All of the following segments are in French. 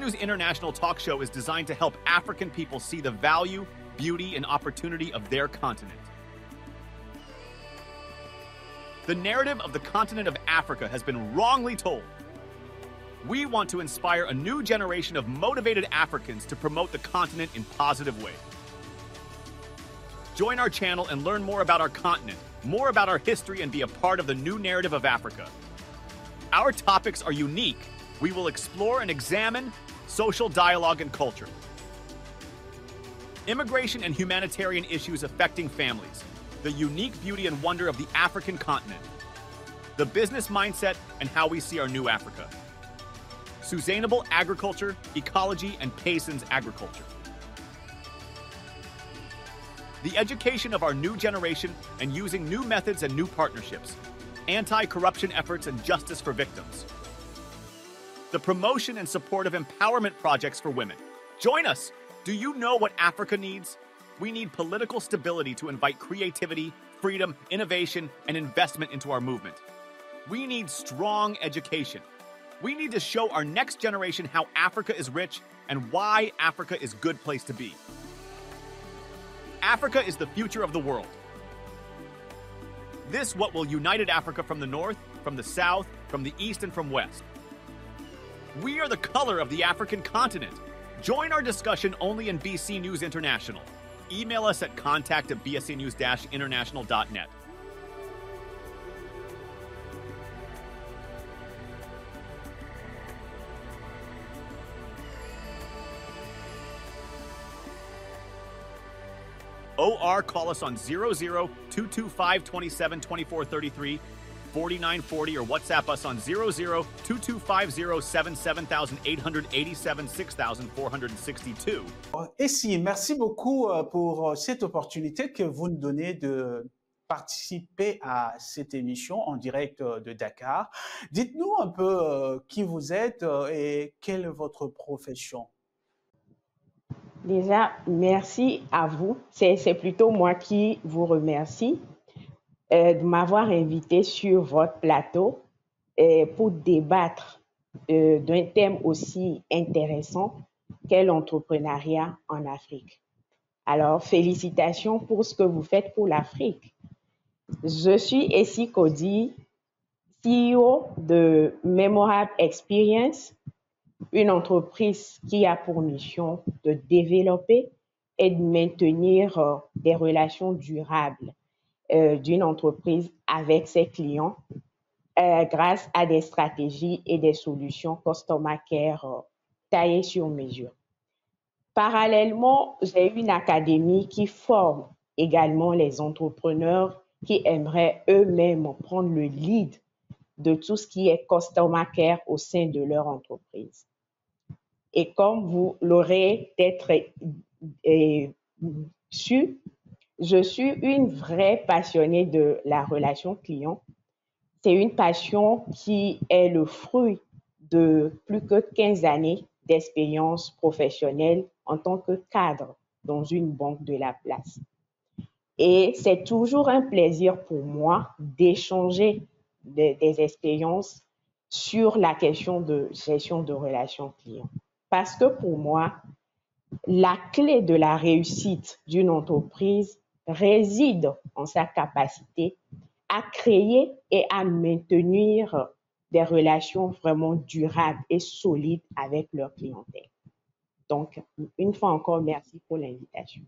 News International talk show is designed to help African people see the value, beauty, and opportunity of their continent. The narrative of the continent of Africa has been wrongly told. We want to inspire a new generation of motivated Africans to promote the continent in positive ways. Join our channel and learn more about our continent, more about our history, and be a part of the new narrative of Africa. Our topics are unique. We will explore and examine social dialogue and culture, immigration and humanitarian issues affecting families, the unique beauty and wonder of the African continent, the business mindset and how we see our new Africa, sustainable agriculture, ecology, and Payson's agriculture, the education of our new generation and using new methods and new partnerships, anti-corruption efforts and justice for victims, the promotion and support of empowerment projects for women. Join us! Do you know what Africa needs? We need political stability to invite creativity, freedom, innovation, and investment into our movement. We need strong education. We need to show our next generation how Africa is rich and why Africa is a good place to be. Africa is the future of the world. This what will united Africa from the north, from the south, from the east, and from west. We are the color of the African continent. Join our discussion only in BC News International. Email us at contact@bscnews-international.net. OR, call us on 00-225-27-2433, 4940, or WhatsApp us on 00-2250-77-887-6462. Et si, merci beaucoup pour cette opportunité que vous nous donnez de participer à cette émission en direct de Dakar. Dites-nous un peu qui vous êtes et quelle est votre profession. Déjà, merci à vous. C'est plutôt moi qui vous remercie de m'avoir invité sur votre plateau pour débattre d'un thème aussi intéressant qu'est l'entrepreneuriat en Afrique. Alors, félicitations pour ce que vous faites pour l'Afrique. Je suis Essie Cody, CEO de Memorable Experience, une entreprise qui a pour mission de développer et de maintenir des relations durables d'une entreprise avec ses clients grâce à des stratégies et des solutions Customer Care taillées sur mesure. Parallèlement, j'ai une académie qui forme également les entrepreneurs qui aimeraient eux-mêmes prendre le lead de tout ce qui est Customer Care au sein de leur entreprise. Et comme vous l'aurez peut-être su, je suis une vraie passionnée de la relation client. C'est une passion qui est le fruit de plus que 15 années d'expérience professionnelle en tant que cadre dans une banque de la place. Et c'est toujours un plaisir pour moi d'échanger des expériences sur la question de gestion de relations clients. Parce que pour moi, la clé de la réussite d'une entreprise réside en sa capacité à créer et à maintenir des relations vraiment durables et solides avec leur clientèle. Donc, une fois encore, merci pour l'invitation.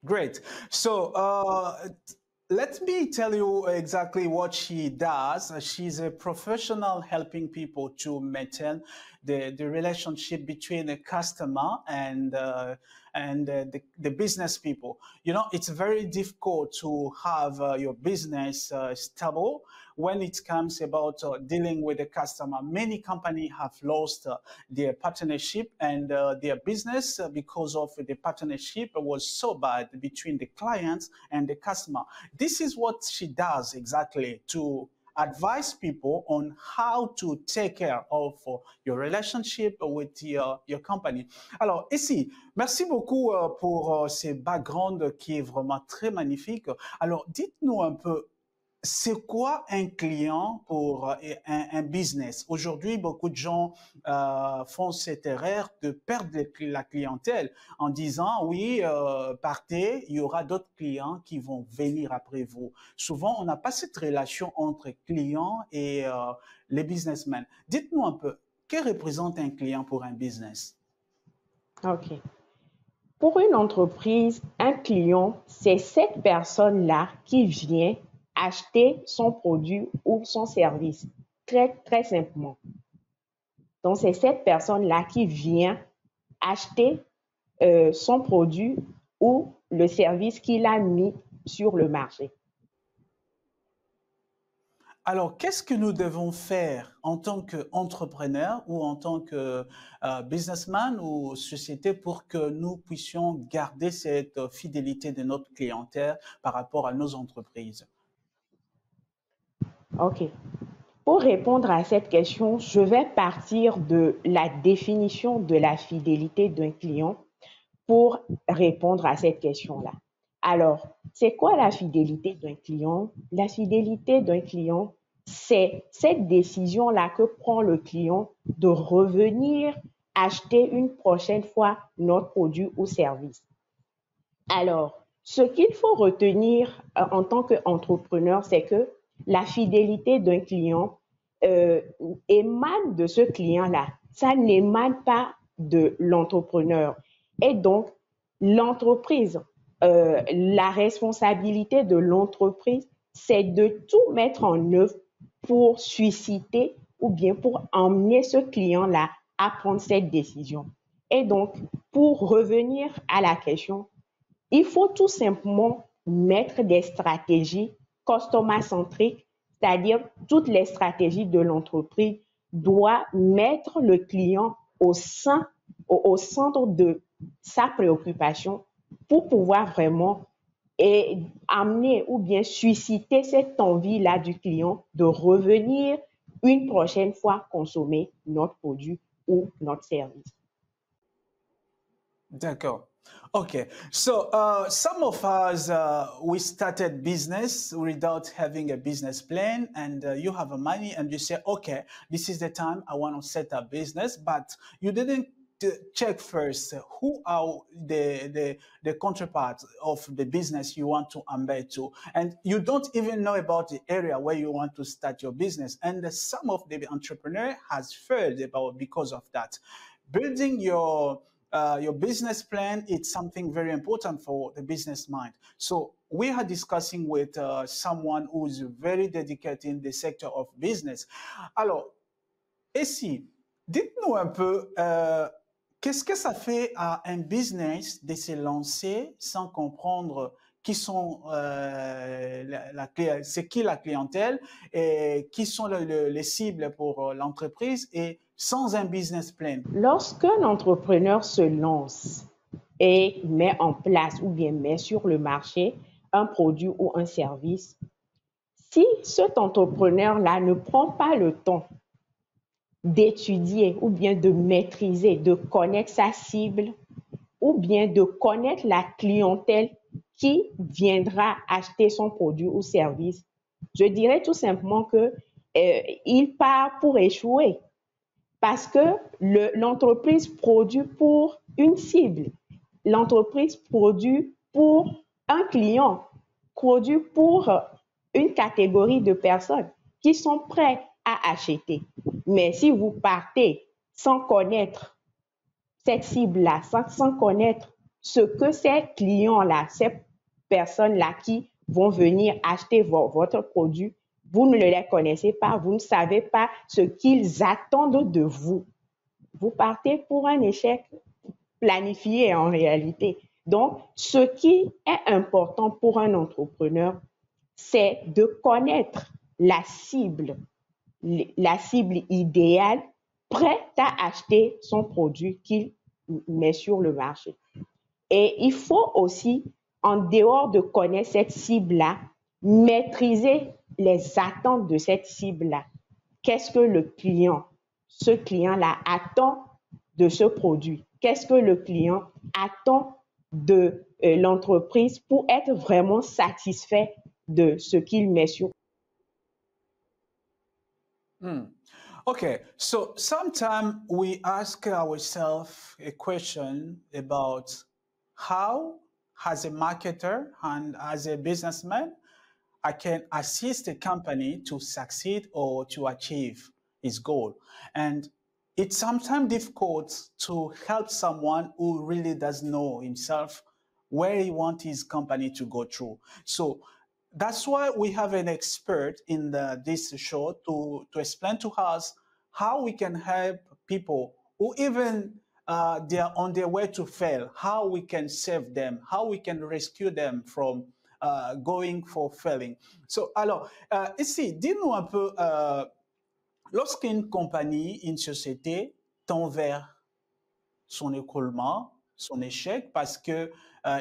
Great. So, let me tell you exactly what she does. She's a professional helping people to maintain the relationship between a customer and the business people. You know, it's very difficult to have your business stable when it comes about dealing with a customer. Many companies have lost their partnership and their business because of the partnership was so bad between the clients and the customer. This is what she does exactly to advise people on how to take care of your relationship with your company. Alors, ici, merci beaucoup pour ce background qui est vraiment très magnifique. Alors, dites-nous un peu, c'est quoi un client pour un business? Aujourd'hui, beaucoup de gens font cette erreur de perdre la clientèle en disant, oui, partez, il y aura d'autres clients qui vont venir après vous. Souvent, on n'a pas cette relation entre clients et les businessmen. Dites-nous un peu, que représente un client pour un business? OK. Pour une entreprise, un client, c'est cette personne-là qui vient acheter son produit ou son service. Très, très simplement. Donc, c'est cette personne-là qui vient acheter son produit ou le service qu'il a mis sur le marché. Alors, qu'est-ce que nous devons faire en tant qu'entrepreneur ou en tant que businessman ou société pour que nous puissions garder cette fidélité de notre clientèle par rapport à nos entreprises? OK. Pour répondre à cette question, je vais partir de la définition de la fidélité d'un client pour répondre à cette question-là. Alors, c'est quoi la fidélité d'un client? La fidélité d'un client, c'est cette décision-là que prend le client de revenir acheter une prochaine fois notre produit ou service. Alors, ce qu'il faut retenir en tant qu'entrepreneur, c'est que la fidélité d'un client émane de ce client-là. Ça n'émane pas de l'entrepreneur. Et donc, l'entreprise, la responsabilité de l'entreprise, c'est de tout mettre en œuvre pour susciter ou bien pour emmener ce client-là à prendre cette décision. Et donc, pour revenir à la question, il faut tout simplement mettre des stratégies customer-centriques, c'est-à-dire toutes les stratégies de l'entreprise doivent mettre le client au centre de sa préoccupation pour pouvoir vraiment amener ou bien susciter cette envie-là du client de revenir une prochaine fois consommer notre produit ou notre service. D'accord. Okay, so some of us we started business without having a business plan, and you have a money, and you say, okay, this is the time I want to set up business, but you didn't check first who are the counterparts of the business you want to embed to, and you don't even know about the area where you want to start your business, and some of the entrepreneur has failed because of that. Building your business plan, it's something very important for the business mind. So we are discussing with someone who is very dedicated in the sector of business. Alors, Essie, dites-nous un peu, qu'est-ce que ça fait à un business de se lancer sans comprendre qui sont c'est qui la clientèle et qui sont les cibles pour l'entreprise et sans un business plan? Lorsqu'un entrepreneur se lance et met en place ou bien met sur le marché un produit ou un service, si cet entrepreneur-là ne prend pas le temps d'étudier ou bien de maîtriser, de connaître sa cible ou bien de connaître la clientèle qui viendra acheter son produit ou service, je dirais tout simplement que il part pour échouer parce que l'entreprise produit pour une cible, l'entreprise produit pour un client, produit pour une catégorie de personnes qui sont prêtes à acheter. Mais si vous partez sans connaître cette cible-là, sans connaître ce que ces clients-là, ces personnes-là qui vont venir acheter votre produit, vous ne les connaissez pas, vous ne savez pas ce qu'ils attendent de vous. Vous partez pour un échec planifié en réalité. Donc, ce qui est important pour un entrepreneur, c'est de connaître la cible idéale, prête à acheter son produit qu'il met sur le marché. Et il faut aussi, en dehors de connaître cette cible-là, maîtriser les attentes de cette cible-là. Qu'est-ce que ce client-là attend de ce produit? Qu'est-ce que le client attend de l'entreprise pour être vraiment satisfait de ce qu'il met sur Okay, so sometimes we ask ourselves a question about how, as a marketer and as a businessman, I can assist a company to succeed or to achieve its goal. And it's sometimes difficult to help someone who really doesn't know himself where he wants his company to go through. So that's why we have an expert in this show to explain to us how we can help people who even they are on their way to fail, how we can save them, how we can rescue them from going for failing. So, alors, ici, dis-nous un peu, lorsqu'une compagnie, une société tend vers son écroulement, son échec, parce que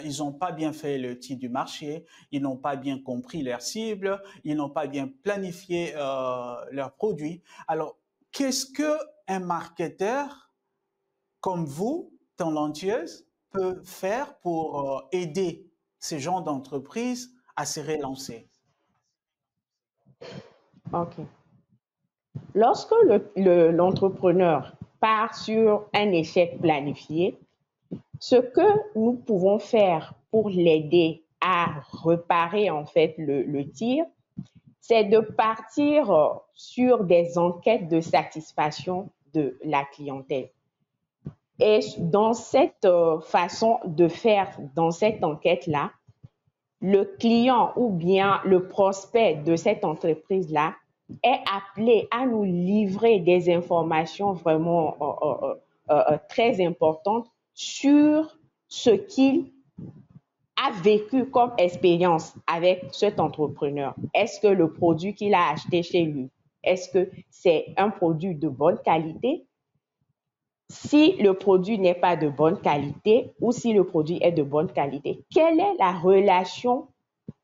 ils n'ont pas bien fait le titre du marché, ils n'ont pas bien compris leurs cibles, ils n'ont pas bien planifié leurs produits. Alors, qu'est-ce qu'un marketeur comme vous, talentueuse, peut faire pour aider ces gens d'entreprise à se relancer? OK. Lorsque l'entrepreneur part sur un échec planifié, ce que nous pouvons faire pour l'aider à réparer en fait le tir, c'est de partir sur des enquêtes de satisfaction de la clientèle. Et dans cette façon de faire, dans cette enquête-là, le client ou bien le prospect de cette entreprise-là est appelé à nous livrer des informations vraiment très importantes sur ce qu'il a vécu comme expérience avec cet entrepreneur. Est-ce que le produit qu'il a acheté chez lui, est-ce que c'est un produit de bonne qualité? Si le produit n'est pas de bonne qualité ou si le produit est de bonne qualité, quelle est la relation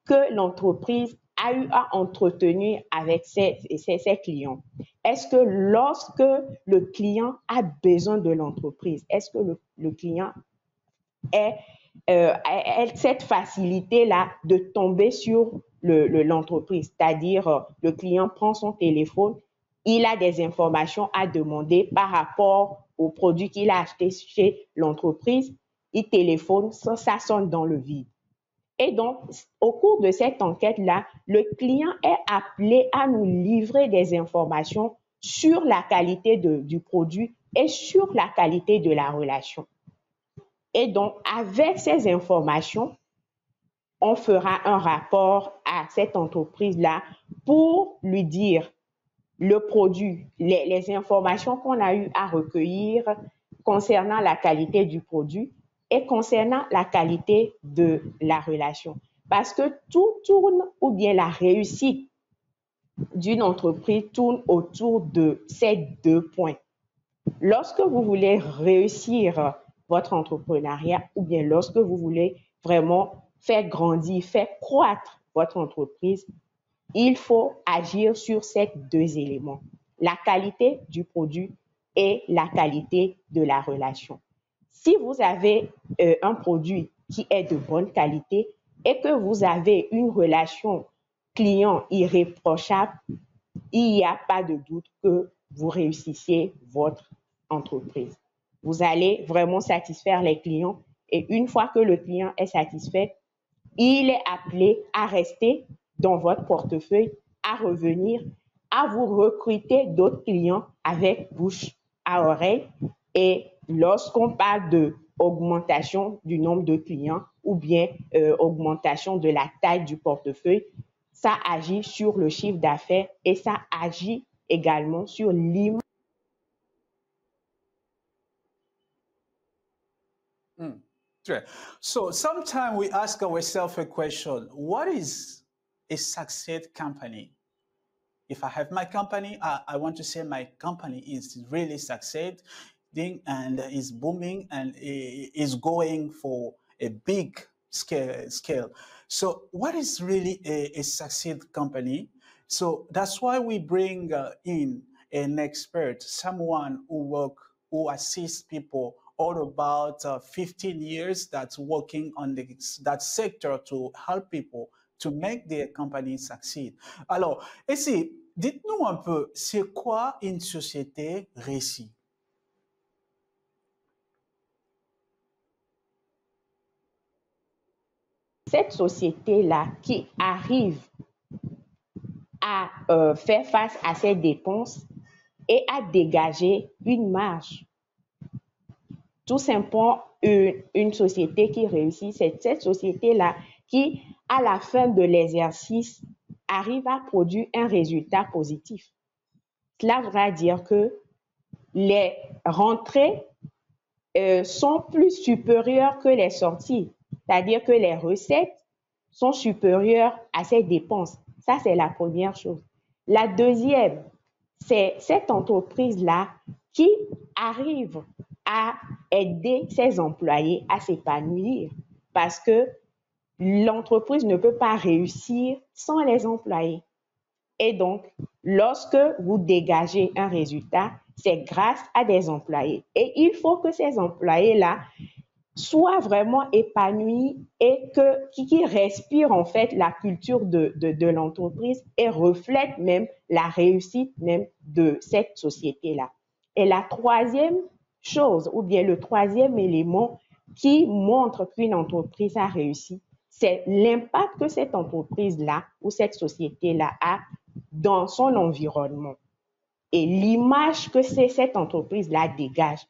que l'entreprise a eu à entretenir avec ses clients? Est-ce que lorsque le client a besoin de l'entreprise, est-ce que le client a cette facilité-là de tomber sur l'entreprise? C'est-à-dire, le client prend son téléphone, il a des informations à demander par rapport au produit qu'il a acheté chez l'entreprise, il téléphone, ça sonne dans le vide. Et donc, au cours de cette enquête-là, le client est appelé à nous livrer des informations sur la qualité du produit et sur la qualité de la relation. Et donc, avec ces informations, on fera un rapport à cette entreprise-là pour lui dire le produit, les informations qu'on a eu à recueillir concernant la qualité du produit et concernant la qualité de la relation. Parce que tout tourne, ou bien la réussite d'une entreprise tourne autour de ces deux points. Lorsque vous voulez réussir votre entrepreneuriat ou bien lorsque vous voulez vraiment faire grandir, faire croître votre entreprise, il faut agir sur ces deux éléments, la qualité du produit et la qualité de la relation. Si vous avez un produit qui est de bonne qualité et que vous avez une relation client irréprochable, il n'y a pas de doute que vous réussissiez votre entreprise. Vous allez vraiment satisfaire les clients et une fois que le client est satisfait, il est appelé à rester dans votre portefeuille, à revenir, à vous recruter d'autres clients avec bouche à oreille. Et lorsqu'on parle de augmentation du nombre de clients ou bien augmentation de la taille du portefeuille, ça agit sur le chiffre d'affaires et ça agit également sur l'image. So sometimes we ask ourselves a question, what is a success company? If I have my company, I want to say my company is really succeeding and is booming and is going for a big scale. So what is really a success company? So that's why we bring in an expert, someone who assists people all about 15 years that's working on that sector to help people to make their company succeed. Alors, ici, dites-nous un peu, c'est quoi une société réussie? Cette société-là qui arrive à faire face à ses dépenses et à dégager une marge. Tout simplement, une société qui réussit, c'est cette société-là qui, à la fin de l'exercice, arrive à produire un résultat positif. Cela voudra dire que les rentrées sont plus supérieures que les sorties, c'est-à-dire que les recettes sont supérieures à ses dépenses. Ça, c'est la première chose. La deuxième, c'est cette entreprise-là qui arrive à aider ses employés à s'épanouir parce que l'entreprise ne peut pas réussir sans les employés. Et donc, lorsque vous dégagez un résultat, c'est grâce à des employés. Et il faut que ces employés-là soient vraiment épanouis et qui respirent en fait la culture de l'entreprise et reflètent même la réussite même de cette société-là. Et la troisième chose, ou bien le troisième élément qui montre qu'une entreprise a réussi, c'est l'impact que cette entreprise-là ou cette société-là a dans son environnement et l'image que cette entreprise-là dégage,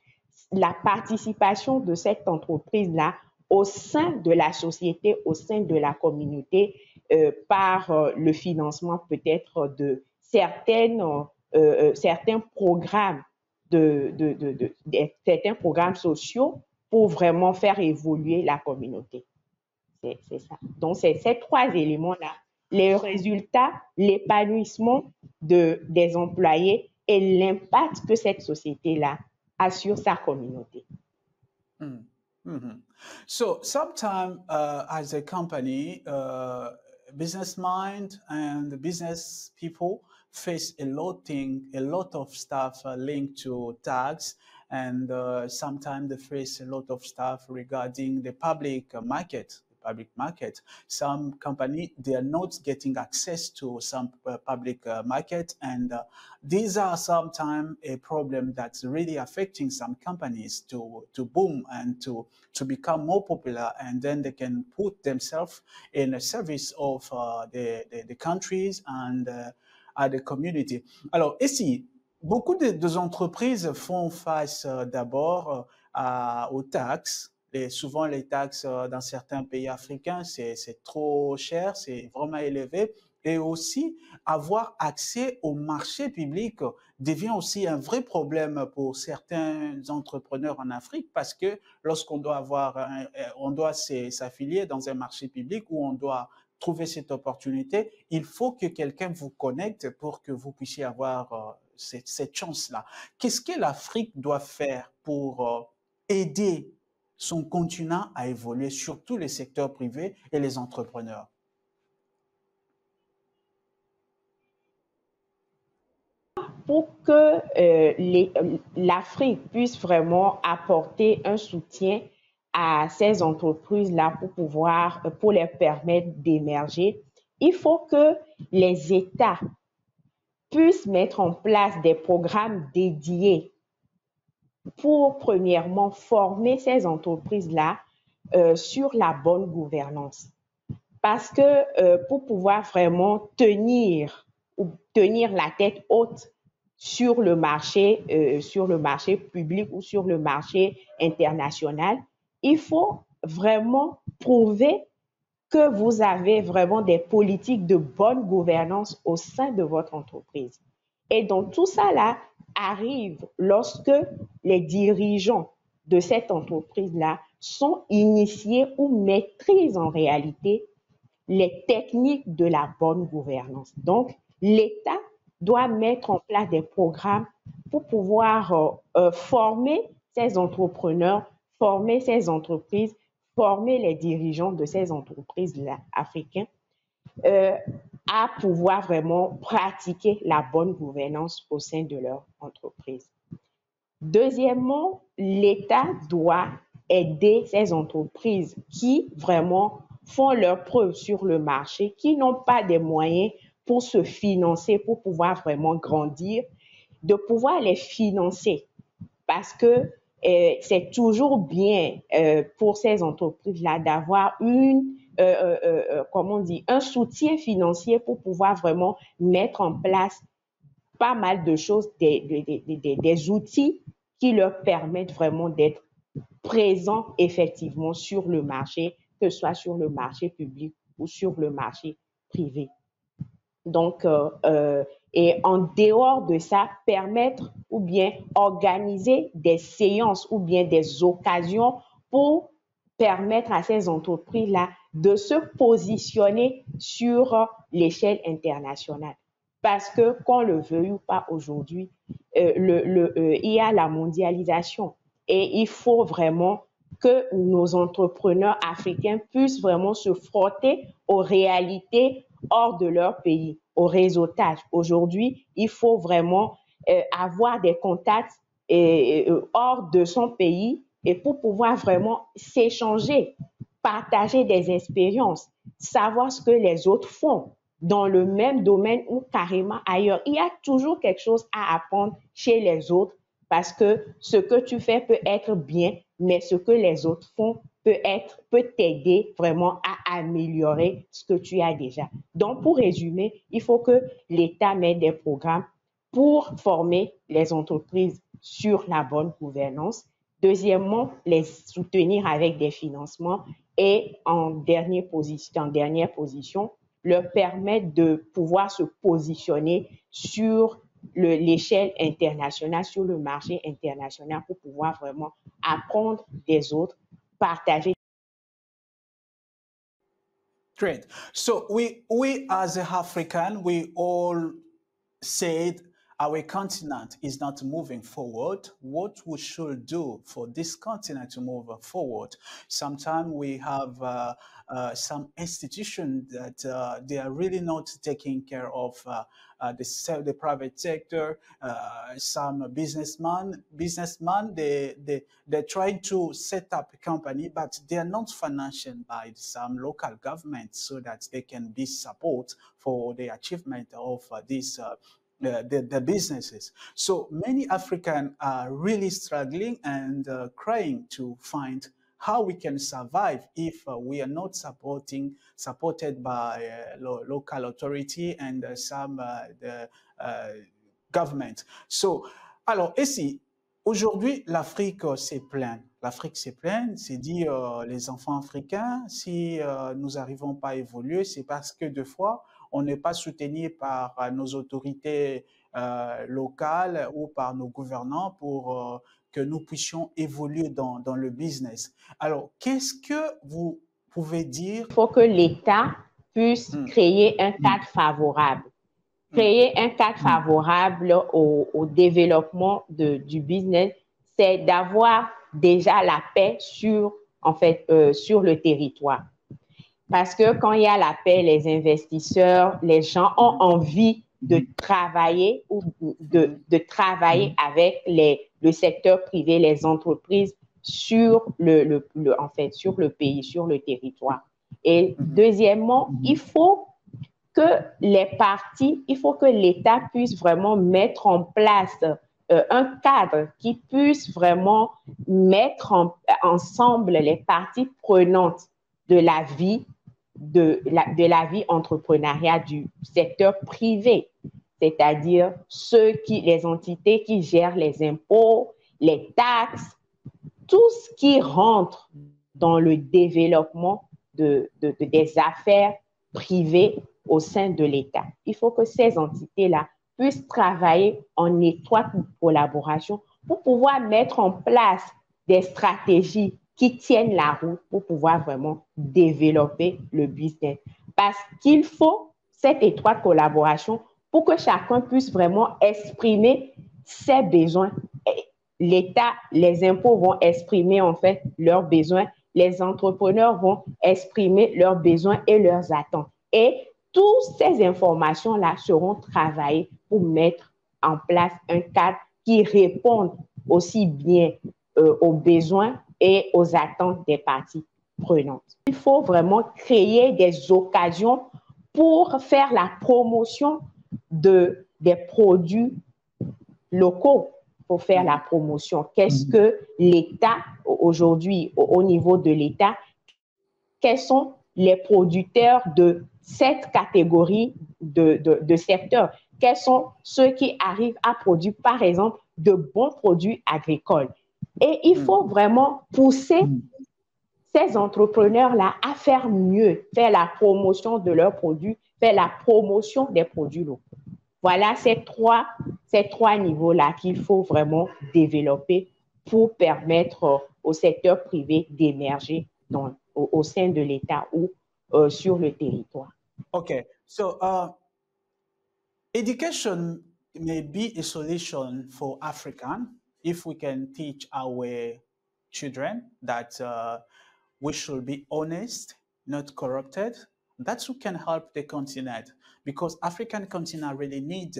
la participation de cette entreprise-là au sein de la société, au sein de la communauté, par le financement peut-être de certains programmes certains programmes sociaux pour vraiment faire évoluer la communauté. C'est ça. Donc, c'est ces trois éléments-là, les résultats, l'épanouissement des employés et l'impact que cette société-là a sur sa communauté. So sometimes as a company, business mind and the business people face a lot of stuff linked to tax, and sometimes they face a lot of stuff regarding the public market. Some company, they are not getting access to some public market, and these are sometimes a problem that's really affecting some companies to boom and to become more popular, and then they can put themselves in a service of the countries and the community. Alors ici, beaucoup de entreprises font face d'abord aux taxes. Et souvent, les taxes dans certains pays africains, c'est trop cher, c'est vraiment élevé. Et aussi, avoir accès au marché public devient aussi un vrai problème pour certains entrepreneurs en Afrique, parce que lorsqu'on doit on doit s'affilier dans un marché public où on doit trouver cette opportunité, il faut que quelqu'un vous connecte pour que vous puissiez avoir cette chance-là. Qu'est-ce que l'Afrique doit faire pour aider son continent à évoluer, surtout les secteurs privés et les entrepreneurs? Pour que l'Afrique puisse vraiment apporter un soutien à ces entreprises-là pour les permettre d'émerger, il faut que les États puissent mettre en place des programmes dédiés pour, premièrement, former ces entreprises-là sur la bonne gouvernance. Parce que pour pouvoir vraiment tenir la tête haute sur le marché public ou sur le marché international, il faut vraiment prouver que vous avez vraiment des politiques de bonne gouvernance au sein de votre entreprise. Et donc, tout ça là arrive lorsque les dirigeants de cette entreprise-là sont initiés ou maîtrisent en réalité les techniques de la bonne gouvernance. Donc, l'État doit mettre en place des programmes pour pouvoir former ces entrepreneurs, former ces entreprises, former les dirigeants de ces entreprises-là africaines à pouvoir vraiment pratiquer la bonne gouvernance au sein de leur entreprise. Deuxièmement, l'État doit aider ces entreprises qui vraiment font leurs preuves sur le marché, qui n'ont pas des moyens pour se financer, pour pouvoir vraiment grandir, de pouvoir les financer. Parce que c'est toujours bien pour ces entreprises-là d'avoir comment on dit, un soutien financier pour pouvoir vraiment mettre en place pas mal de choses, des outils qui leur permettent vraiment d'être présents effectivement sur le marché, que ce soit sur le marché public ou sur le marché privé. Donc, et en dehors de ça, permettre ou bien organiser des séances ou bien des occasions pour permettre à ces entreprises-là de se positionner sur l'échelle internationale. Parce que, qu'on le veuille ou pas aujourd'hui, il y a la mondialisation et il faut vraiment que nos entrepreneurs africains puissent vraiment se frotter aux réalités hors de leur pays, au réseautage. Aujourd'hui, il faut vraiment avoir des contacts hors de son pays et pour pouvoir vraiment s'échanger, partager des expériences, savoir ce que les autres font dans le même domaine ou carrément ailleurs. Il y a toujours quelque chose à apprendre chez les autres parce que ce que tu fais peut être bien, mais ce que les autres font peut t'aider vraiment à améliorer ce que tu as déjà. Donc, pour résumer, il faut que l'État mette des programmes pour former les entreprises sur la bonne gouvernance. Deuxièmement, les soutenir avec des financements et en dernière position, leur permettre de pouvoir se positionner sur l'échelle internationale, sur le marché international pour pouvoir vraiment apprendre des autres, partager. Great. So we as a African, we all said our continent is not moving forward. What we should do for this continent to move forward? Sometimes we have some institutions that they are really not taking care of the private sector. Some businessmen, they're trying to set up a company, but they are not financed by some local government so that they can be support for the achievement of the businesses. So many Africans are really struggling and trying to find how we can survive if we are not supported by local authority and some the government. So, alors ici, aujourd'hui, l'Afrique s'est plainte. L'Afrique s'est plainte, c'est dit les enfants africains, si nous n'arrivons pas à évoluer, c'est parce que deux fois, on n'est pas soutenu par nos autorités locales ou par nos gouvernants pour que nous puissions évoluer dans le business. Alors, qu'est-ce que vous pouvez dire? Il faut que l'État puisse créer un cadre favorable. Créer un cadre favorable au développement du business, c'est d'avoir déjà la paix sur le territoire. Parce que quand il y a la paix, les investisseurs, les gens ont envie de travailler ou de travailler avec le secteur privé, les entreprises sur sur le pays, sur le territoire. Et deuxièmement, il faut que l'État puisse vraiment mettre en place un cadre qui puisse vraiment mettre ensemble les parties prenantes de la vie entrepreneuriale du secteur privé, c'est-à-dire les entités qui gèrent les impôts, les taxes, tout ce qui rentre dans le développement des affaires privées au sein de l'État. Il faut que ces entités-là puissent travailler en étroite collaboration pour pouvoir mettre en place des stratégies qui tiennent la route pour pouvoir vraiment développer le business. Parce qu'il faut cette étroite collaboration pour que chacun puisse vraiment exprimer ses besoins. L'État, les impôts vont exprimer en fait leurs besoins, les entrepreneurs vont exprimer leurs besoins et leurs attentes. Et toutes ces informations-là seront travaillées pour mettre en place un cadre qui réponde aussi bien aux besoins et aux attentes des parties prenantes. Il faut vraiment créer des occasions pour faire la promotion des produits locaux, pour faire la promotion. Qu'est-ce que l'État, aujourd'hui, au niveau de l'État, quels sont les producteurs de cette catégorie de secteurs? Quels sont ceux qui arrivent à produire, par exemple, de bons produits agricoles? Et il faut vraiment pousser ces entrepreneurs-là à faire mieux, faire la promotion de leurs produits, faire la promotion des produits locaux. Voilà ces trois niveaux-là qu'il faut vraiment développer pour permettre au secteur privé d'émerger au sein de l'État ou sur le territoire. Okay, so education may be a solution for African if we can teach our children that we should be honest, not corrupted. That's what can help the continent, because African continent really need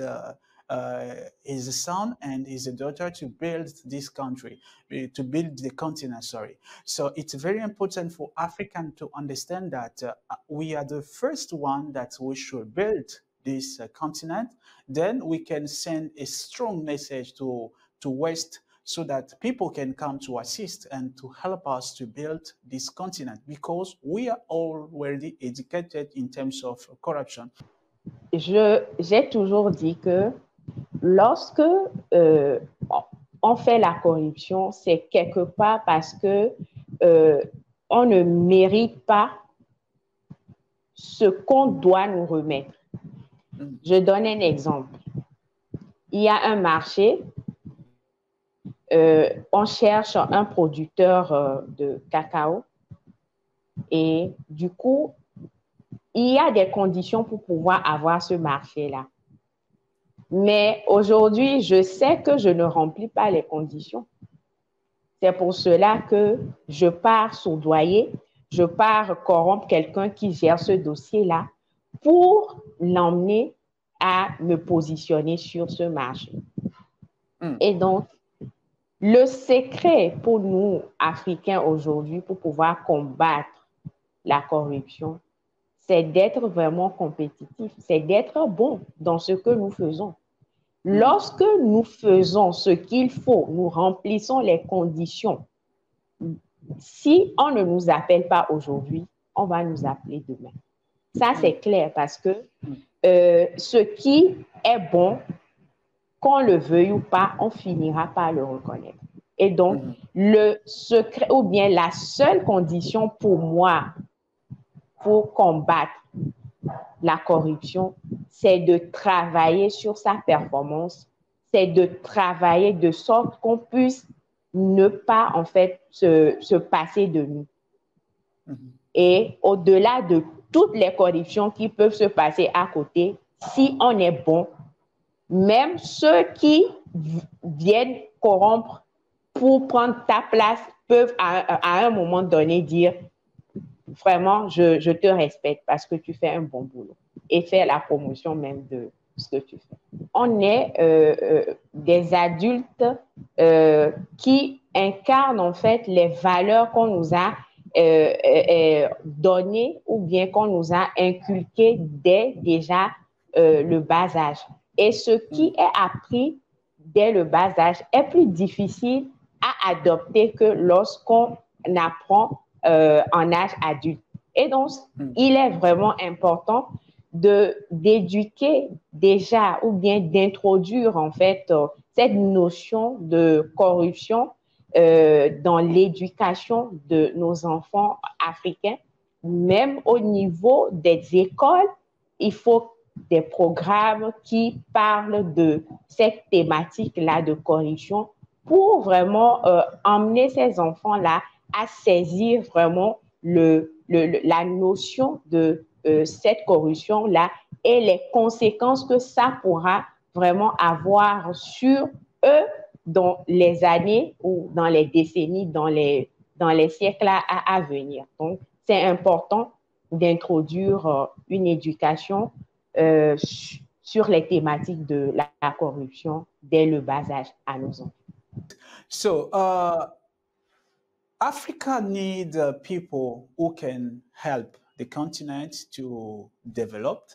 his son and his daughter to build this country, to build the continent, sorry. So it's very important for African to understand that we are the first one that we should build this continent. Then we can send a strong message to West, so that people can come to assist and to help us to build this continent, because we are already educated in terms of corruption. J'ai toujours dit que lorsque on fait la corruption, c'est quelque part parce que on ne mérite pas ce qu'on doit nous remettre. Je donne un exemple. Il y a un marché, on cherche un producteur de cacao et du coup, il y a des conditions pour pouvoir avoir ce marché-là. Mais aujourd'hui, je sais que je ne remplis pas les conditions. C'est pour cela que je pars soudoyer, je pars corrompre quelqu'un qui gère ce dossier-là pour l'emmener à me positionner sur ce marché. Et donc, le secret pour nous, Africains, aujourd'hui, pour pouvoir combattre la corruption, c'est d'être vraiment compétitif, c'est d'être bon dans ce que nous faisons. Lorsque nous faisons ce qu'il faut, nous remplissons les conditions. Si on ne nous appelle pas aujourd'hui, on va nous appeler demain. Ça, c'est clair parce que ce qui est bon, qu'on le veuille ou pas, on finira par le reconnaître. Et donc, le secret ou bien la seule condition pour moi pour combattre la corruption, c'est de travailler sur sa performance, c'est de travailler de sorte qu'on puisse ne pas, en fait, se passer de nous. Et au-delà de toutes les corruptions qui peuvent se passer à côté, si on est bon, même ceux qui viennent corrompre pour prendre ta place peuvent à un moment donné dire vraiment, je te respecte parce que tu fais un bon boulot et faire la promotion même de ce que tu fais. On est des adultes qui incarnent en fait les valeurs qu'on nous a données ou bien qu'on nous a inculquées dès déjà le bas âge. Et ce qui est appris dès le bas âge est plus difficile à adopter que lorsqu'on apprend en âge adulte. Et donc, il est vraiment important d'éduquer déjà ou bien d'introduire en fait cette notion de corruption dans l'éducation de nos enfants africains. Même au niveau des écoles, il faut des programmes qui parlent de cette thématique-là de corruption pour vraiment emmener ces enfants-là à saisir vraiment la notion de cette corruption-là et les conséquences que ça pourra vraiment avoir sur eux dans les années ou dans les décennies, dans les siècles à venir. Donc, c'est important d'introduire une éducation sur les thématiques de la corruption dès le bas âge à nos enfants. So, Africa needs people who can help the continent to develop.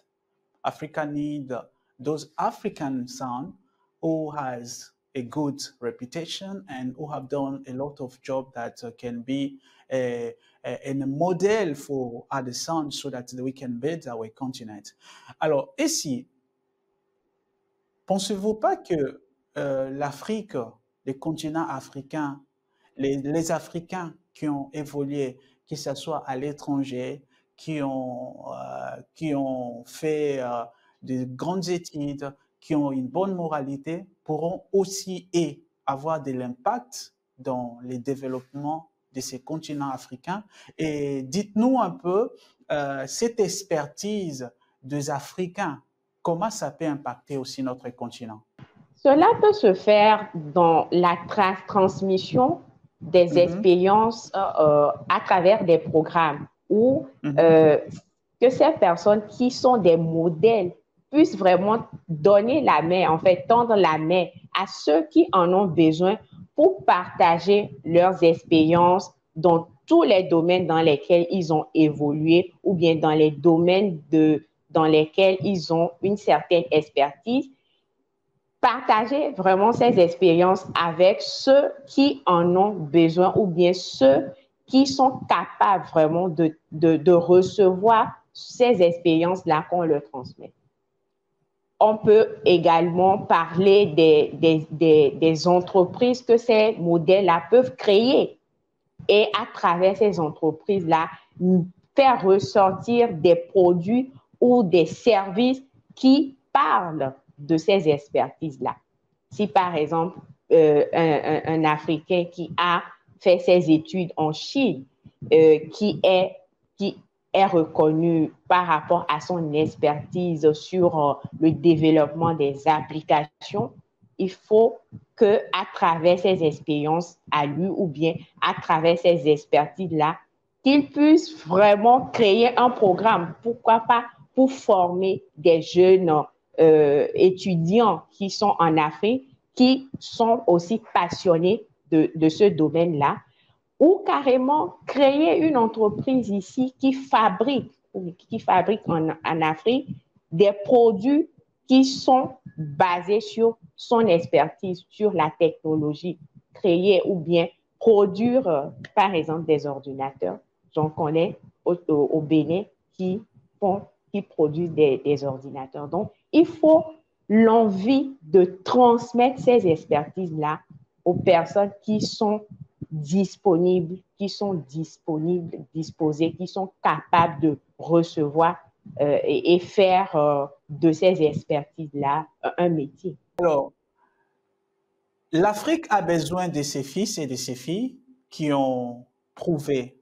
Africa needs those African sons who has a good reputation and who have done a lot of job that can be a model for other sons so that we can build our continent. Alors, ici, pensez-vous pas que l'Afrique, le continent africain, les Africains qui ont évolué, que ce soit à l'étranger, qui ont fait de grandes études, qui ont une bonne moralité, pourront aussi avoir de l'impact dans le développement de ces continents africains. Et dites-nous un peu, cette expertise des Africains, comment ça peut impacter aussi notre continent? Cela peut se faire dans la transmission des expériences à travers des programmes où que ces personnes qui sont des modèles puissent vraiment donner la main, en fait, tendre la main à ceux qui en ont besoin pour partager leurs expériences dans tous les domaines dans lesquels ils ont évolué ou bien dans les domaines dans lesquels ils ont une certaine expertise. Partager vraiment ces expériences avec ceux qui en ont besoin ou bien ceux qui sont capables vraiment de recevoir ces expériences-là qu'on leur transmet. On peut également parler des entreprises que ces modèles-là peuvent créer et à travers ces entreprises-là, faire ressortir des produits ou des services qui parlent de ces expertises-là. Si par exemple, un Africain qui a fait ses études en Chine, qui est reconnu par rapport à son expertise sur le développement des applications, il faut qu'à travers ses expériences à lui ou bien à travers ces expertises-là, qu'il puisse vraiment créer un programme, pourquoi pas pour former des jeunes étudiants qui sont en Afrique, qui sont aussi passionnés de ce domaine-là, ou carrément créer une entreprise ici qui fabrique en Afrique des produits qui sont basés sur son expertise, sur la technologie, créer ou bien produire, par exemple, des ordinateurs. J'en connais au Bénin qui produisent des ordinateurs. Donc, il faut l'envie de transmettre ces expertises-là aux personnes qui sont disponibles, disposées, qui sont capables de recevoir et faire de ces expertises-là un métier. Alors, l'Afrique a besoin de ses fils et de ses filles qui ont prouvé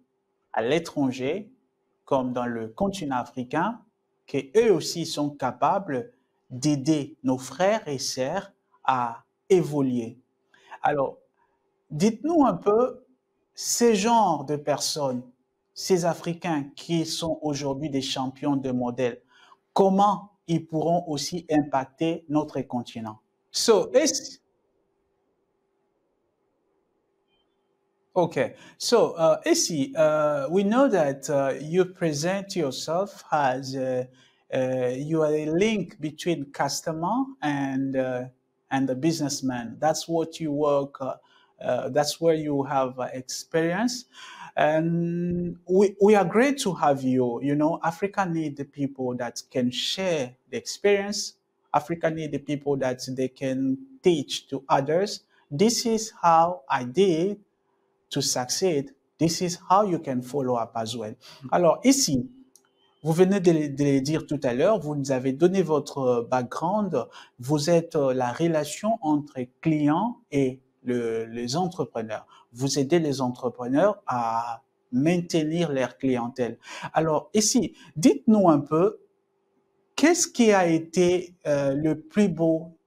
à l'étranger, comme dans le continent africain, qu'eux aussi sont capables d'aider nos frères et sœurs à évoluer. Alors, dites-nous un peu, ces genres de personnes, ces Africains qui sont aujourd'hui des champions de modèles, comment ils pourront aussi impacter notre continent? Okay, so Essie, we know that you present yourself as you are a link between customer and the businessman. That's what you work. That's where you have experience, and we are great to have you. You know, Africa need the people that can share the experience. Africa need the people that they can teach to others. This is how I did to succeed. This is how you can follow up as well. Alors ici, vous venez de le dire tout à l'heure, vous nous avez donné votre background, vous êtes la relation entre clients et les entrepreneurs. Vous aidez les entrepreneurs à maintenir leur clientèle. Alors ici, dites-nous un peu, qu'est-ce qui a été le plus beau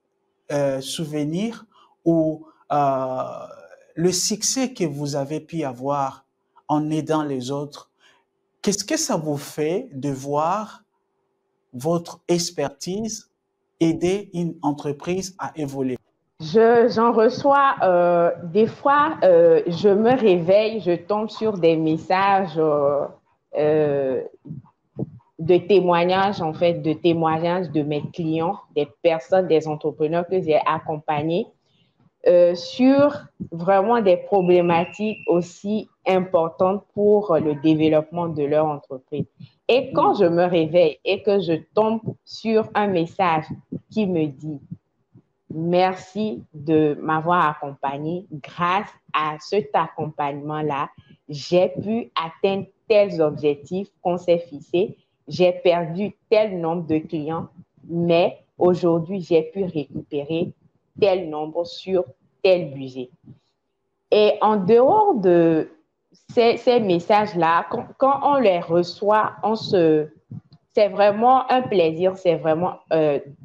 souvenir ou le succès que vous avez pu avoir en aidant les autres? Qu'est-ce que ça vous fait de voir votre expertise aider une entreprise à évoluer? J'en reçois des fois, je me réveille, je tombe sur des messages témoignages, en fait, de témoignages de mes clients, des personnes, des entrepreneurs que j'ai accompagnés sur vraiment des problématiques aussi importantes pour le développement de leur entreprise. Et quand je me réveille et que je tombe sur un message qui me dit merci de m'avoir accompagné, grâce à cet accompagnement-là, j'ai pu atteindre tels objectifs qu'on s'est fixés, j'ai perdu tel nombre de clients, mais aujourd'hui, j'ai pu récupérer tel nombre sur tel budget. Et en dehors de ces messages-là, quand on les reçoit, c'est vraiment un plaisir, c'est vraiment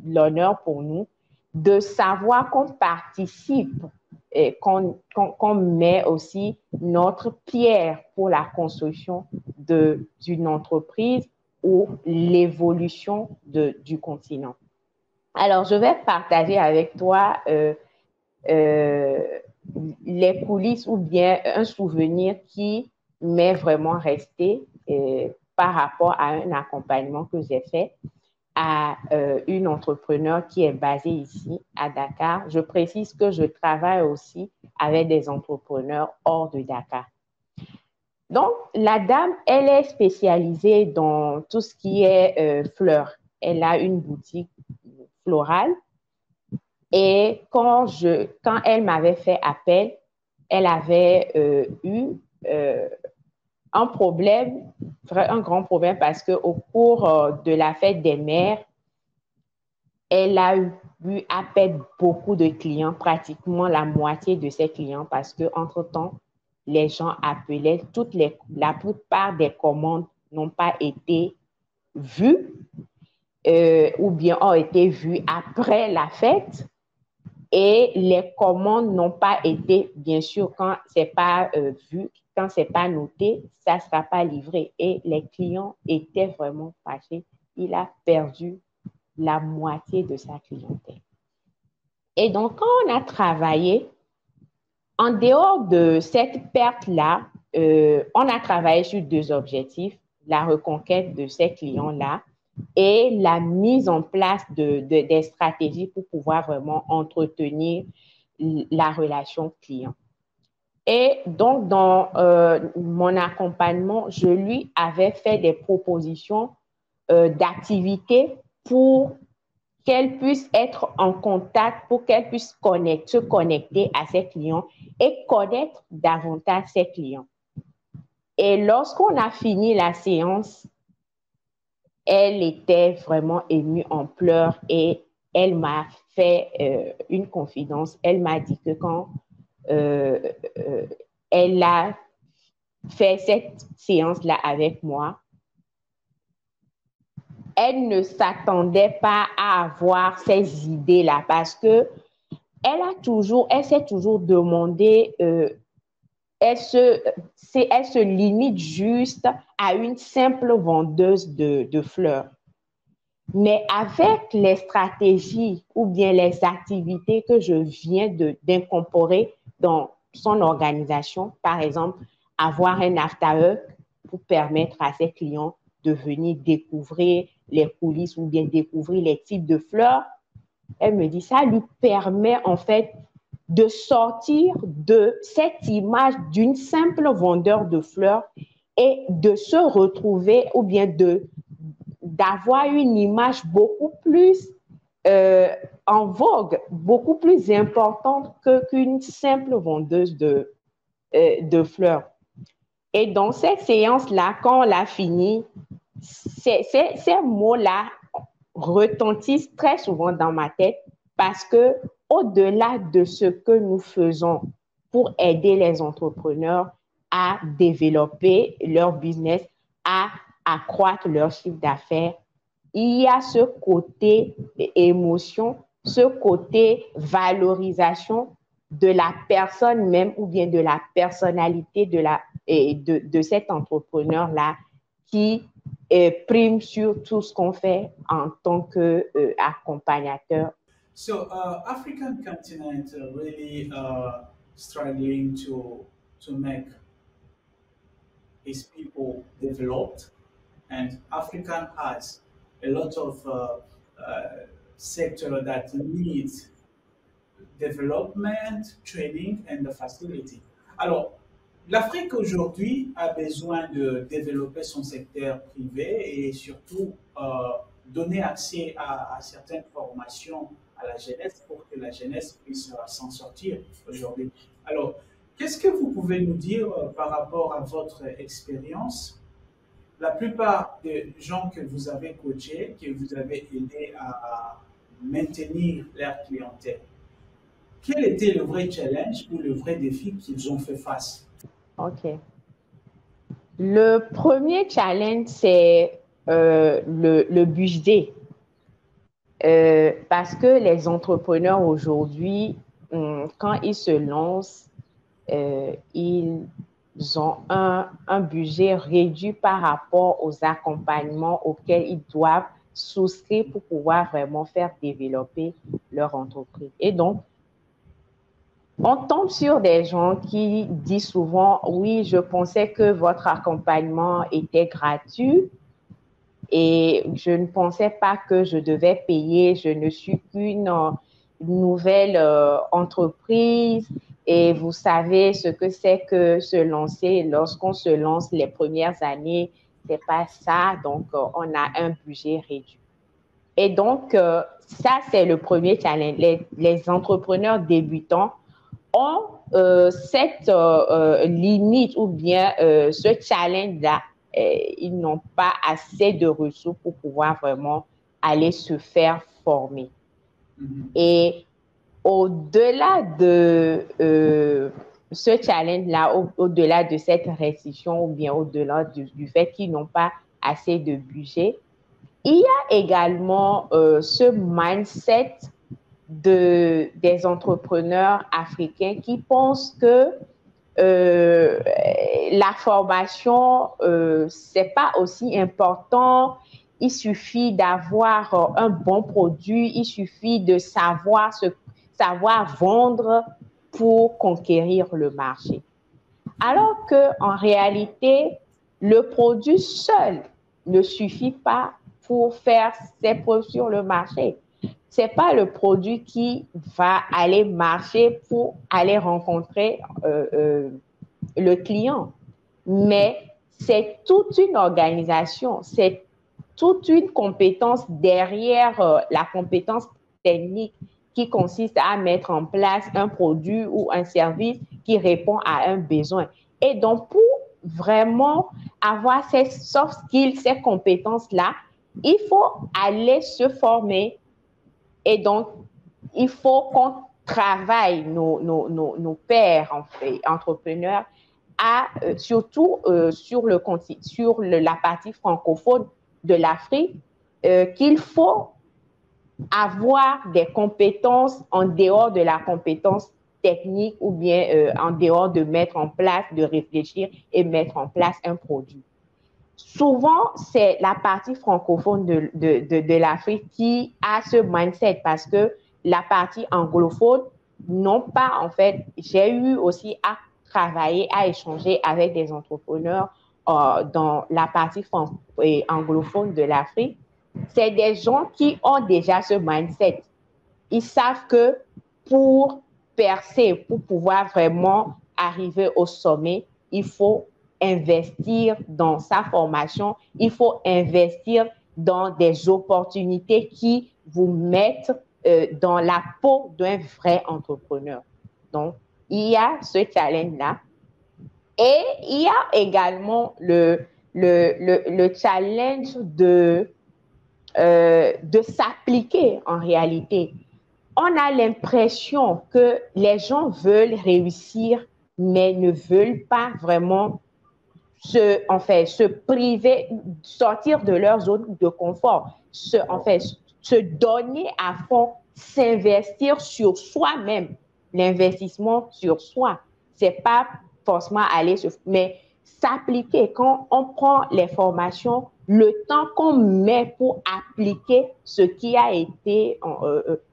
l'honneur pour nous de savoir qu'on participe et qu'on met aussi notre pierre pour la construction d'une entreprise ou l'évolution du continent. Alors, je vais partager avec toi les coulisses ou bien un souvenir qui m'est vraiment resté par rapport à un accompagnement que j'ai fait à une entrepreneur qui est basée ici à Dakar. Je précise que je travaille aussi avec des entrepreneurs hors de Dakar. Donc, la dame, elle est spécialisée dans tout ce qui est fleurs. Elle a une boutique florale. Et quand elle m'avait fait appel, elle avait eu un problème, un grand problème, parce qu'au cours de la fête des mères, elle a eu à perdre beaucoup de clients, pratiquement la moitié de ses clients, parce qu'entre-temps, les gens appelaient, la plupart des commandes n'ont pas été vues ou bien ont été vues après la fête. Et les commandes n'ont pas été, bien sûr, quand c'est pas vu, quand c'est pas noté, ça sera pas livré. Et les clients étaient vraiment fâchés. Il a perdu la moitié de sa clientèle. Et donc, quand on a travaillé, en dehors de cette perte-là, on a travaillé sur 2 objectifs, la reconquête de ces clients-là et la mise en place des stratégies pour pouvoir vraiment entretenir la relation client. Et donc, dans mon accompagnement, je lui avais fait des propositions d'activités pour qu'elle puisse être en contact, pour qu'elle puisse se connecter à ses clients et connaître davantage ses clients. Et lorsqu'on a fini la séance, elle était vraiment émue en pleurs et elle m'a fait une confidence. Elle m'a dit que quand elle a fait cette séance-là avec moi, elle ne s'attendait pas à avoir ces idées-là parce que elle s'est toujours demandé, elle se limite juste à une simple vendeuse de fleurs. Mais avec les stratégies ou bien les activités que je viens d'incorporer dans son organisation, par exemple, avoir un after-work pour permettre à ses clients de venir découvrir les coulisses ou bien découvrir les types de fleurs, elle me dit ça lui permet en fait de sortir de cette image d'une simple vendeur de fleurs et de se retrouver ou bien d'avoir une image beaucoup plus en vogue, beaucoup plus importante qu'une simple vendeuse de fleurs. Et dans cette séance-là, quand on l'a fini, ces mots-là retentissent très souvent dans ma tête parce que au-delà de ce que nous faisons pour aider les entrepreneurs à développer leur business, à accroître leur chiffre d'affaires, il y a ce côté émotion, ce côté valorisation de la personne même ou bien de la personnalité de cet entrepreneur-là qui prime sur tout ce qu'on fait en tant qu'accompagnateur. So, African continent really struggling to make its people developed and African has a lot of sector that needs development, training and facility. Alors, l'Afrique aujourd'hui a besoin de développer son secteur privé et surtout donner accès à certaines formations à la jeunesse pour que la jeunesse puisse s'en sortir aujourd'hui. Alors, qu'est-ce que vous pouvez nous dire par rapport à votre expérience? La plupart des gens que vous avez coachés, que vous avez aidés à maintenir leur clientèle, quel était le vrai challenge ou le vrai défi qu'ils ont fait face? OK. Le premier challenge, c'est le budget. Parce que les entrepreneurs aujourd'hui, quand ils se lancent, ils ont un budget réduit par rapport aux accompagnements auxquels ils doivent souscrire pour pouvoir vraiment faire développer leur entreprise. Et donc, on tombe sur des gens qui disent souvent, oui, je pensais que votre accompagnement était gratuit et je ne pensais pas que je devais payer, je ne suis qu'une nouvelle entreprise et vous savez ce que c'est que se lancer. Lorsqu'on se lance les premières années, c'est pas ça, donc on a un budget réduit. Et donc, ça, c'est le premier challenge. Les entrepreneurs débutants ont cette limite ou bien ce challenge-là. Ils n'ont pas assez de ressources pour pouvoir vraiment aller se faire former. Et au-delà de ce challenge-là, au-delà de cette restriction ou bien au-delà du fait qu'ils n'ont pas assez de budget, il y a également ce mindset des entrepreneurs africains qui pensent que la formation, c'est pas aussi important. Il suffit d'avoir un bon produit, il suffit de savoir vendre pour conquérir le marché. Alors que en réalité, le produit seul ne suffit pas pour faire ses preuves sur le marché. C'est pas le produit qui va aller marcher pour aller rencontrer le client, mais c'est toute une organisation, c'est toute une compétence derrière la compétence technique qui consiste à mettre en place un produit ou un service qui répond à un besoin. Et donc, pour vraiment avoir ces soft skills, ces compétences-là, il faut aller se former. Et donc, il faut qu'on travaille nos pairs en fait, entrepreneurs surtout sur la partie francophone de l'Afrique, qu'il faut avoir des compétences en dehors de la compétence technique ou bien en dehors de mettre en place, de réfléchir et mettre en place un produit. Souvent, c'est la partie francophone de l'Afrique qui a ce mindset parce que la partie anglophone n'ont pas, en fait, j'ai eu aussi à travailler, à échanger avec des entrepreneurs dans la partie anglophone de l'Afrique. C'est des gens qui ont déjà ce mindset. Ils savent que pour percer, pour pouvoir vraiment arriver au sommet, il faut investir dans sa formation, il faut investir dans des opportunités qui vous mettent dans la peau d'un vrai entrepreneur. Donc, il y a ce challenge-là. Et il y a également le challenge de s'appliquer en réalité. On a l'impression que les gens veulent réussir, mais ne veulent pas vraiment se priver, sortir de leur zone de confort, se donner à fond, s'investir sur soi-même. L'investissement sur soi, c'est pas forcément mais s'appliquer. Quand on prend les formations, le temps qu'on met pour appliquer ce qui a été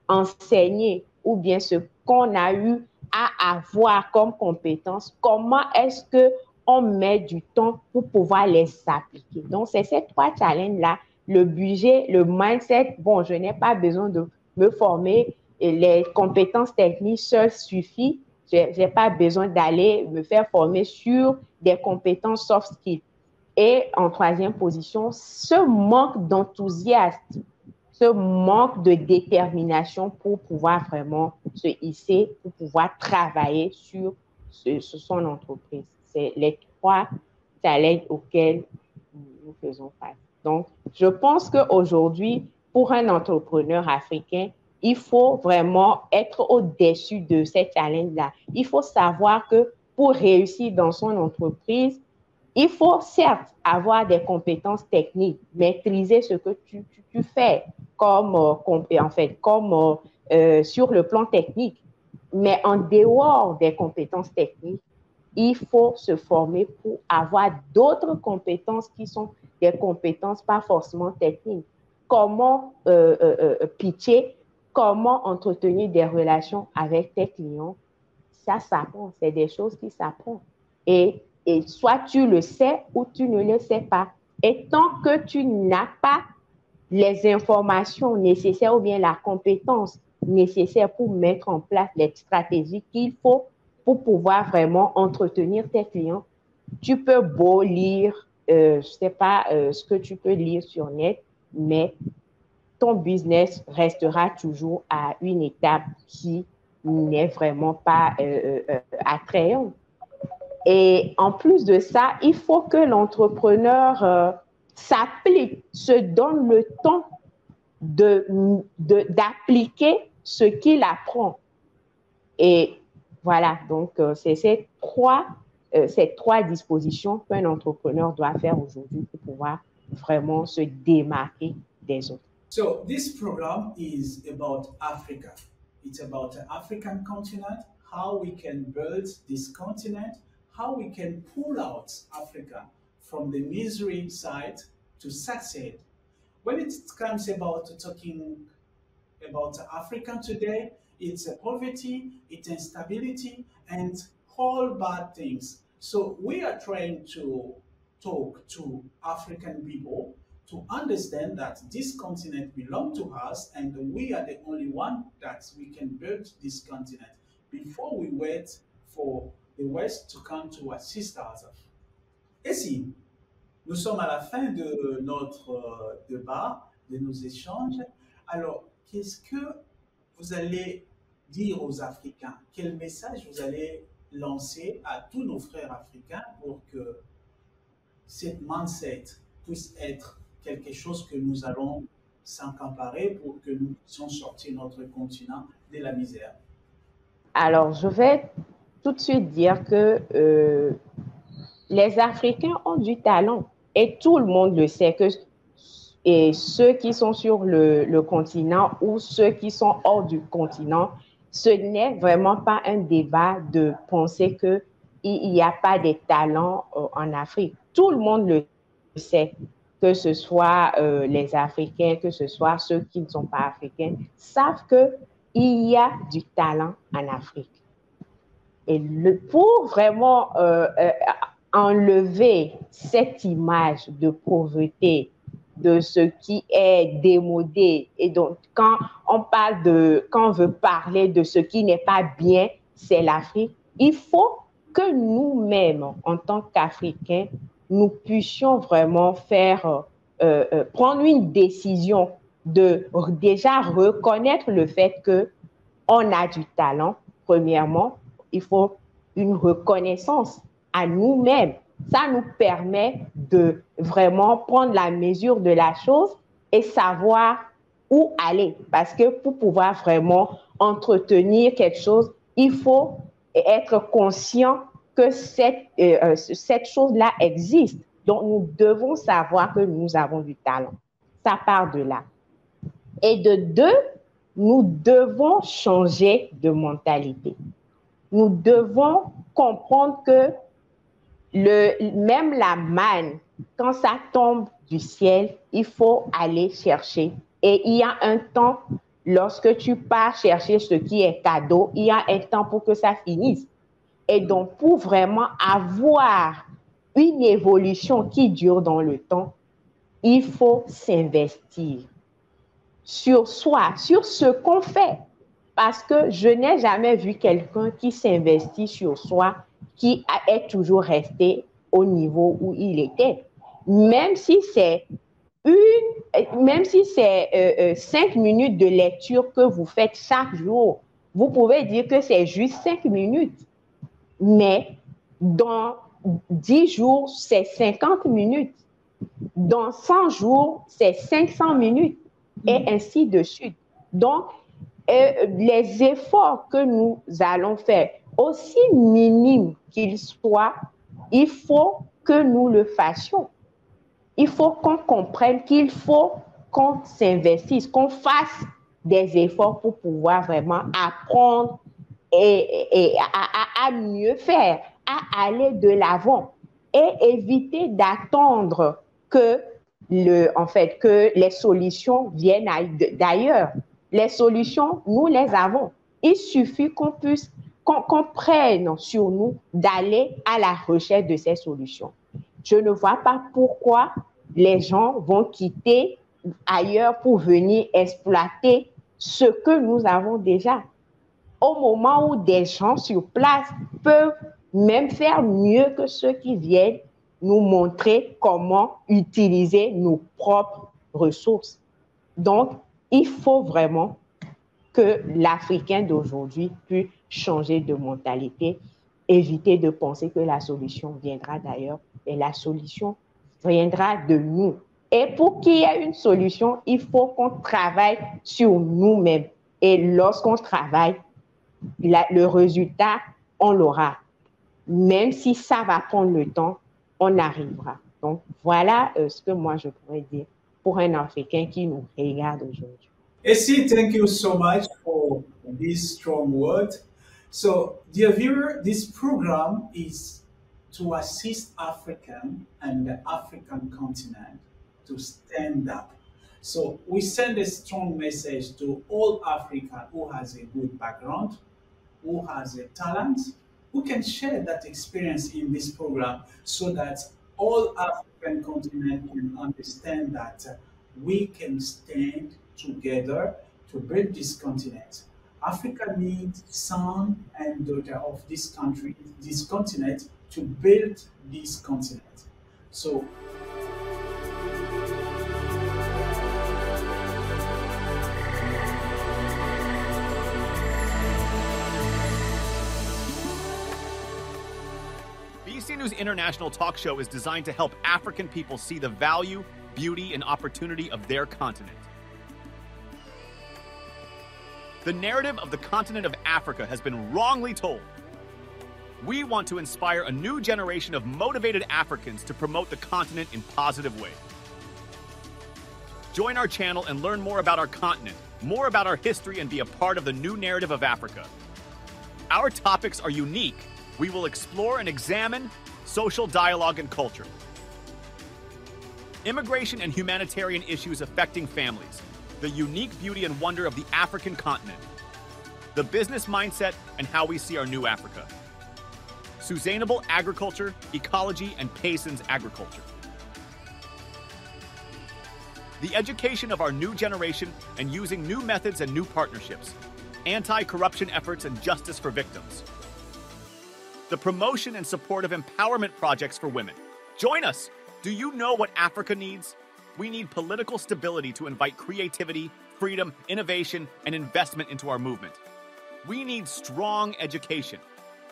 enseigné ou bien ce qu'on a eu à avoir comme compétence, comment est-ce que on met du temps pour pouvoir les appliquer. Donc, c'est ces 3 challenges-là. Le budget, le mindset, bon, je n'ai pas besoin de me former. Et les compétences techniques seules suffisent. Je n'ai pas besoin d'aller me faire former sur des compétences soft skills. Et en 3e position, ce manque d'enthousiasme, ce manque de détermination pour pouvoir vraiment se hisser, pour pouvoir travailler sur son entreprise. C'est les 3 challenges auxquels nous faisons face. Donc, je pense qu'aujourd'hui, pour un entrepreneur africain, il faut vraiment être au-dessus de ces challenges-là. Il faut savoir que pour réussir dans son entreprise, il faut certes avoir des compétences techniques, maîtriser ce que tu fais sur le plan technique. Mais en dehors des compétences techniques, il faut se former pour avoir d'autres compétences qui sont des compétences pas forcément techniques. Comment pitcher, comment entretenir des relations avec tes clients, ça s'apprend, c'est des choses qui s'apprennent. Et soit tu le sais ou tu ne le sais pas. Et tant que tu n'as pas les informations nécessaires ou bien la compétence nécessaire pour mettre en place les stratégies qu'il faut pour pouvoir vraiment entretenir tes clients, tu peux beau lire, je ne sais pas ce que tu peux lire sur net, mais ton business restera toujours à une étape qui n'est vraiment pas attrayante. Et en plus de ça, il faut que l'entrepreneur s'applique, se donne le temps d'appliquer ce qu'il apprend. Et voilà, donc c'est ces trois dispositions qu'un entrepreneur doit faire aujourd'hui pour pouvoir vraiment se démarquer des autres. So this program is about Africa. It's about the African continent, how we can build this continent, how we can pull out Africa from the misery side to succeed. When it comes about talking about Africa today, it's poverty, it's instability, and all bad things. So we are trying to talk to African people to understand that this continent belongs to us and we are the only one that we can build this continent before we wait for the West to come to assist us. Et si nous sommes à la fin de notre débat, de nos échanges, alors qu'est-ce que vous allez dire aux Africains? Quel message vous allez lancer à tous nos frères africains pour que cette mindset puisse être quelque chose que nous allons s'emparer pour que nous puissions sortir notre continent de la misère? Alors, je vais tout de suite dire que les Africains ont du talent et tout le monde le sait, et ceux qui sont sur le continent ou ceux qui sont hors du continent, ce n'est vraiment pas un débat de penser qu'il n'y a pas de talent en Afrique. Tout le monde le sait, que ce soit les Africains, que ce soit ceux qui ne sont pas africains, savent qu'il y a du talent en Afrique. Et pour vraiment enlever cette image de pauvreté, de ce qui est démodé, et donc quand on veut parler de ce qui n'est pas bien, c'est l'Afrique, il faut que nous-mêmes, en tant qu'Africains, nous puissions vraiment prendre une décision de déjà reconnaître le fait qu'on a du talent. Premièrement, il faut une reconnaissance à nous-mêmes. Ça nous permet de vraiment prendre la mesure de la chose et savoir où aller. Parce que pour pouvoir vraiment entretenir quelque chose, il faut être conscient que cette chose-là existe. Donc, nous devons savoir que nous avons du talent. Ça part de là. Et de deux, nous devons changer de mentalité. Nous devons comprendre que même la manne, quand ça tombe du ciel, il faut aller chercher. Et il y a un temps, lorsque tu pars chercher ce qui est cadeau, il y a un temps pour que ça finisse. Et donc, pour vraiment avoir une évolution qui dure dans le temps, il faut s'investir sur soi, sur ce qu'on fait. Parce que je n'ai jamais vu quelqu'un qui s'investit sur soi, qui est toujours resté au niveau où il était. Même si c'est 5 minutes de lecture que vous faites chaque jour, vous pouvez dire que c'est juste 5 minutes. Mais dans 10 jours, c'est 50 minutes. Dans 100 jours, c'est 500 minutes. Et ainsi de suite. Donc, les efforts que nous allons faire, aussi minimes qu'ils soient, il faut que nous le fassions. Il faut qu'on comprenne qu'il faut qu'on s'investisse, qu'on fasse des efforts pour pouvoir vraiment apprendre et à mieux faire, à aller de l'avant et éviter d'attendre que les solutions viennent d'ailleurs. Les solutions, nous les avons. Il suffit qu'on prenne sur nous d'aller à la recherche de ces solutions. Je ne vois pas pourquoi les gens vont quitter ailleurs pour venir exploiter ce que nous avons déjà. Au moment où des gens sur place peuvent même faire mieux que ceux qui viennent nous montrer comment utiliser nos propres ressources. Donc, il faut vraiment que l'Africain d'aujourd'hui puisse changer de mentalité, éviter de penser que la solution viendra d'ailleurs, et la solution viendra de nous. Et pour qu'il y ait une solution, il faut qu'on travaille sur nous-mêmes. Et lorsqu'on travaille, le résultat, on l'aura. Même si ça va prendre le temps, on arrivera. Donc, voilà ce que moi, je pourrais dire pour un Africain qui nous regarde aujourd'hui. Essie, thank you so much for this strong word. So, dear viewer, this program is to assist African and the African continent to stand up. So, we send a strong message to all Africa who has a good background, who has a talent, who can share that experience in this program so that all African continent can understand that we can stand together to build this continent. Africa needs son and daughter of this country, this continent, to build this continent. So BC News International Talk Show is designed to help African people see the value, beauty, and opportunity of their continent. The narrative of the continent of Africa has been wrongly told. We want to inspire a new generation of motivated Africans to promote the continent in positive ways. Join our channel and learn more about our continent, more about our history, and be a part of the new narrative of Africa. Our topics are unique. We will explore and examine social dialogue and culture, immigration and humanitarian issues affecting families, the unique beauty and wonder of the African continent, the business mindset and how we see our new Africa, sustainable agriculture, ecology, and Payson's agriculture, the education of our new generation and using new methods and new partnerships, anti-corruption efforts and justice for victims, the promotion and support of empowerment projects for women. Join us! Do you know what Africa needs? We need political stability to invite creativity, freedom, innovation, and investment into our movement. We need strong education.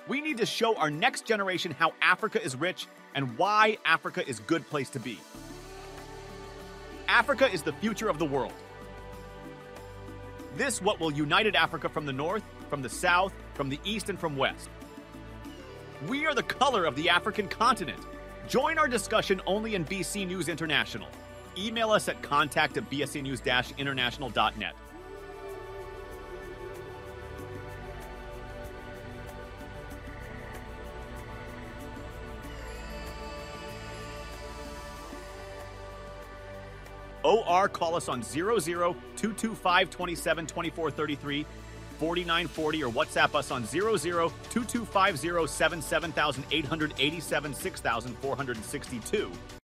We need to show our next generation how Africa is rich and why Africa is a good place to be. Africa is the future of the world. This what will united Africa from the north, from the south, from the east, and from west. We are the color of the African continent. Join our discussion only in BC News International. Email us at contact@bscnews-international.net. OR, call us on 00-225-27-2433 4940 or WhatsApp us on 002250 77,887 6462.